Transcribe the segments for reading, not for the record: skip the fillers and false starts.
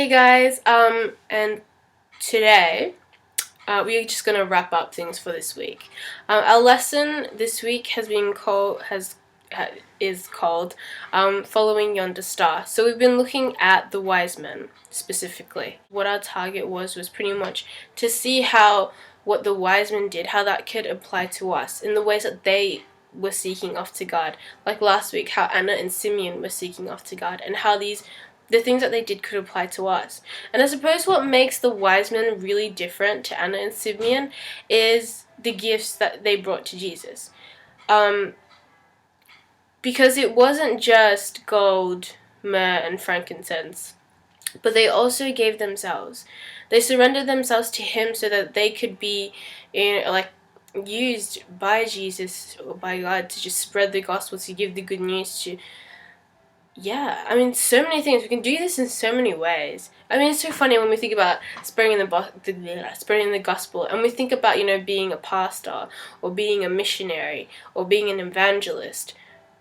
Hey guys, and today we're just gonna wrap up things for this week. Our lesson this week is called Following Yonder Star. So we've been looking at the wise men specifically. What our target was pretty much to see how what the wise men did, how that could apply to us in the ways that they were seeking after God. Like last week, how Anna and Simeon were seeking after God, and how the things that they did could apply to us. And I suppose what makes the wise men really different to Anna and Simeon is the gifts that they brought to Jesus. Because it wasn't just gold, myrrh, and frankincense, but they also gave themselves. They surrendered themselves to Him so that they could be, used by Jesus or by God to just spread the gospel, to give the good news to. Yeah, I mean, so many things. We can do this in so many ways. I mean, it's so funny when we think about spreading the gospel, and we think about, being a pastor, or being a missionary, or being an evangelist.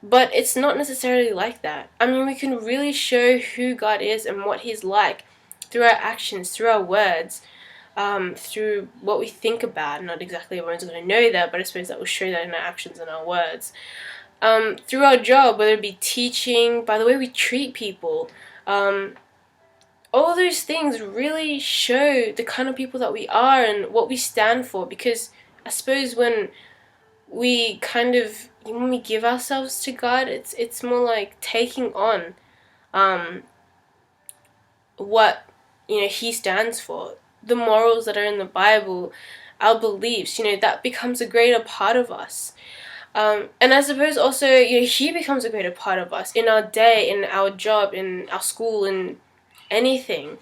But it's not necessarily like that. I mean, we can really show who God is and what He's like through our actions, through our words, through what we think about. Not exactly everyone's going to know that, but I suppose that will show that in our actions and our words. Through our job, whether it be teaching, by the way we treat people, all those things really show the kind of people that we are and what we stand for. Because I suppose when we give ourselves to God, it's more like taking on what He stands for, the morals that are in the Bible, our beliefs. That becomes a greater part of us. And I suppose also, He becomes a greater part of us in our day, in our job, in our school, in anything.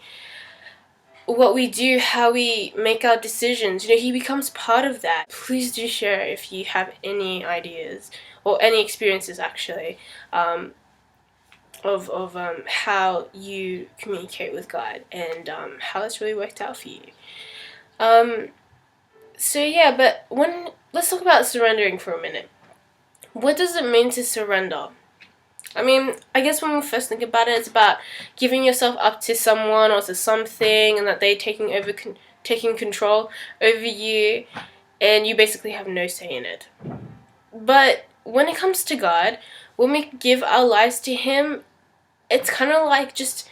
What we do, how we make our decisions, He becomes part of that. Please do share if you have any ideas or any experiences, actually, of how you communicate with God and how it's really worked out for you. But let's talk about surrendering for a minute. What does it mean to surrender? I mean, I guess when we first think about it, it's about giving yourself up to someone or to something, and that they're taking control over you, and you basically have no say in it. But when it comes to God, when we give our lives to Him, it's kind of like it's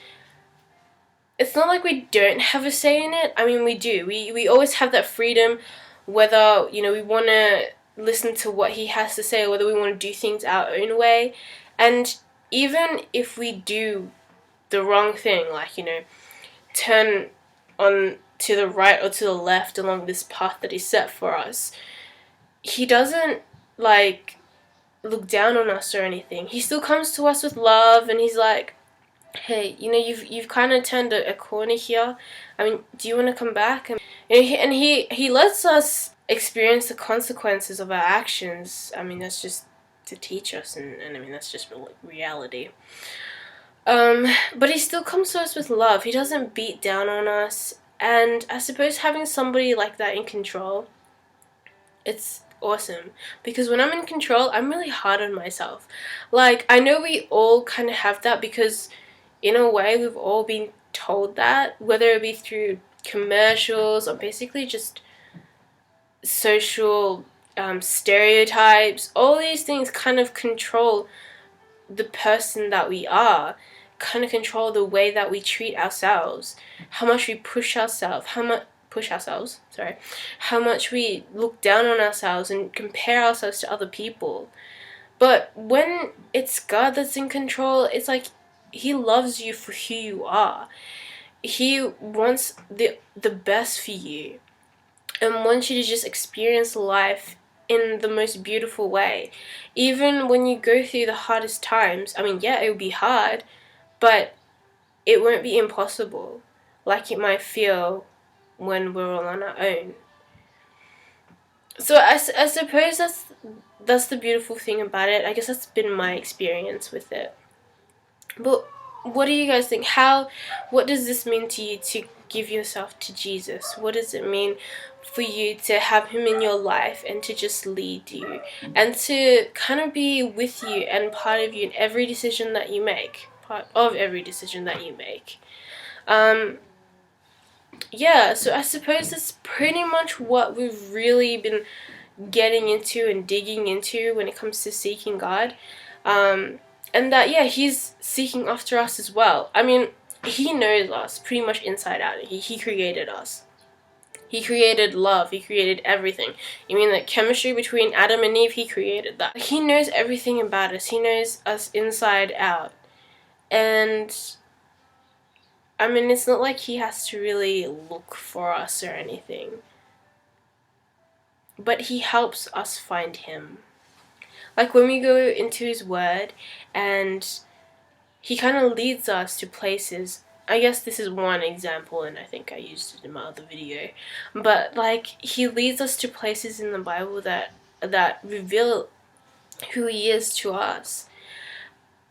not like we don't have a say in it. I mean, we do. We always have that freedom, whether, we want to listen to what He has to say, or whether we want to do things our own way. And even if we do the wrong thing, like, turn on to the right or to the left along this path that He set for us, He doesn't look down on us or anything. He still comes to us with love, and He's like, hey, you've kind of turned a corner here. I mean, do you want to come back? And he lets us experience the consequences of our actions. I mean, that's just to teach us, and I mean, that's just reality. But He still comes to us with love. He doesn't beat down on us. And I suppose having somebody like that in control, it's awesome. Because when I'm in control, I'm really hard on myself. I know we all kind of have that, because in a way we've all been told that, whether it be through commercials or basically just social stereotypes. All these things kind of control the person that we are, kind of control the way that we treat ourselves, how much we push ourselves, how much we look down on ourselves and compare ourselves to other people. But when it's God that's in control, it's like He loves you for who you are. He wants the best for you, and wants you to just experience life in the most beautiful way. Even when you go through the hardest times, I mean, yeah, it will be hard, but it won't be impossible like it might feel when we're all on our own. So I suppose that's the beautiful thing about it. I guess that's been my experience with it. But what do you guys think? What does this mean to you to give yourself to Jesus? What does it mean for you to have Him in your life and to just lead you and to kind of be with you and part of you in every decision that you make, part of every decision that you make? Yeah, so I suppose that's pretty much what we've really been getting into and digging into when it comes to seeking God. And that, yeah, he's seeking after us as well. I mean, he knows us pretty much inside out. He created us. He created love. He created everything. You mean the chemistry between Adam and Eve? He created that. He knows everything about us. He knows us inside out. And I mean, it's not like he has to really look for us or anything. But he helps us find him. Like when we go into his word and he kind of leads us to places. I guess this is one example, and I think I used it in my other video. But like he leads us to places in the Bible that reveal who he is to us.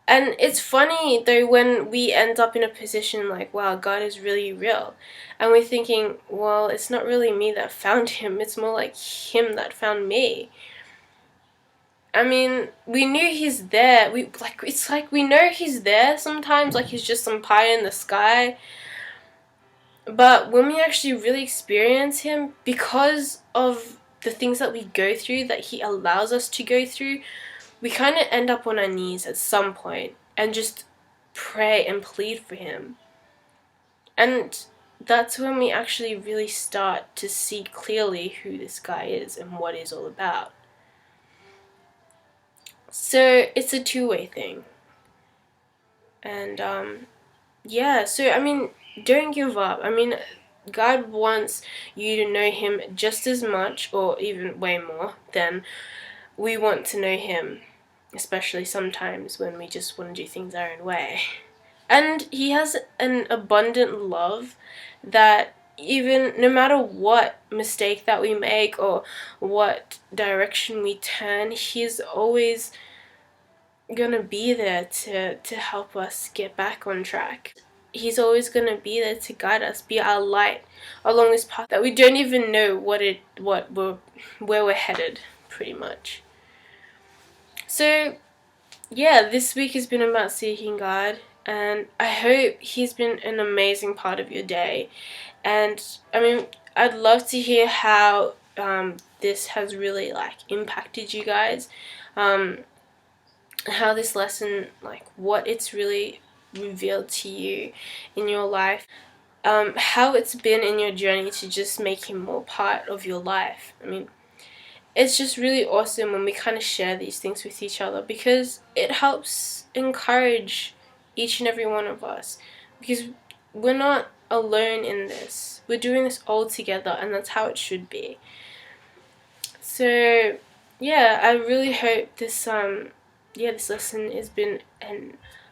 And it's funny though when we end up in a position like, wow, God is really real. And we're thinking, well, it's not really me that found him, it's more like him that found me. I mean, we knew he's there. It's like we know he's there sometimes, like he's just some pie in the sky. But when we actually really experience him, because of the things that we go through, that he allows us to go through, we kind of end up on our knees at some point and just pray and plead for him. And that's when we actually really start to see clearly who this guy is and what he's all about. So it's a two-way thing. And yeah, so I mean, don't give up. I mean, God wants you to know him just as much, or even way more, than we want to know him, especially sometimes when we just want to do things our own way. And he has an abundant love that even no matter what mistake that we make or what direction we turn, he's always gonna be there to help us get back on track. He's always gonna be there to guide us, be our light along this path that we don't even know where we're headed, pretty much. So yeah, this week has been about seeking God, and I hope he's been an amazing part of your day. And I mean, I'd love to hear how this has really like impacted you guys, how this lesson, like what it's really revealed to you in your life, how it's been in your journey to just make him more part of your life. I mean, it's just really awesome when we kind of share these things with each other, because it helps encourage each and every one of us, because we're not alone in this. We're doing this all together, and that's how it should be. So yeah, I really hope this this lesson has been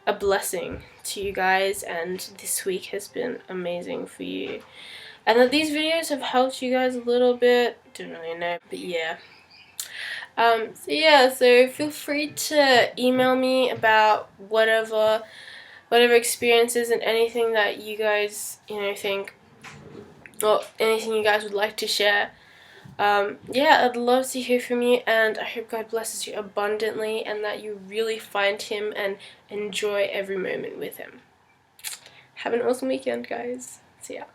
a blessing to you guys, and this week has been amazing for you, and that these videos have helped you guys a little bit. Don't really know, but yeah. So feel free to email me about whatever experiences and anything that you guys, think, or anything you guys would like to share. I'd love to hear from you, and I hope God blesses you abundantly and that you really find him and enjoy every moment with him. Have an awesome weekend, guys. See ya.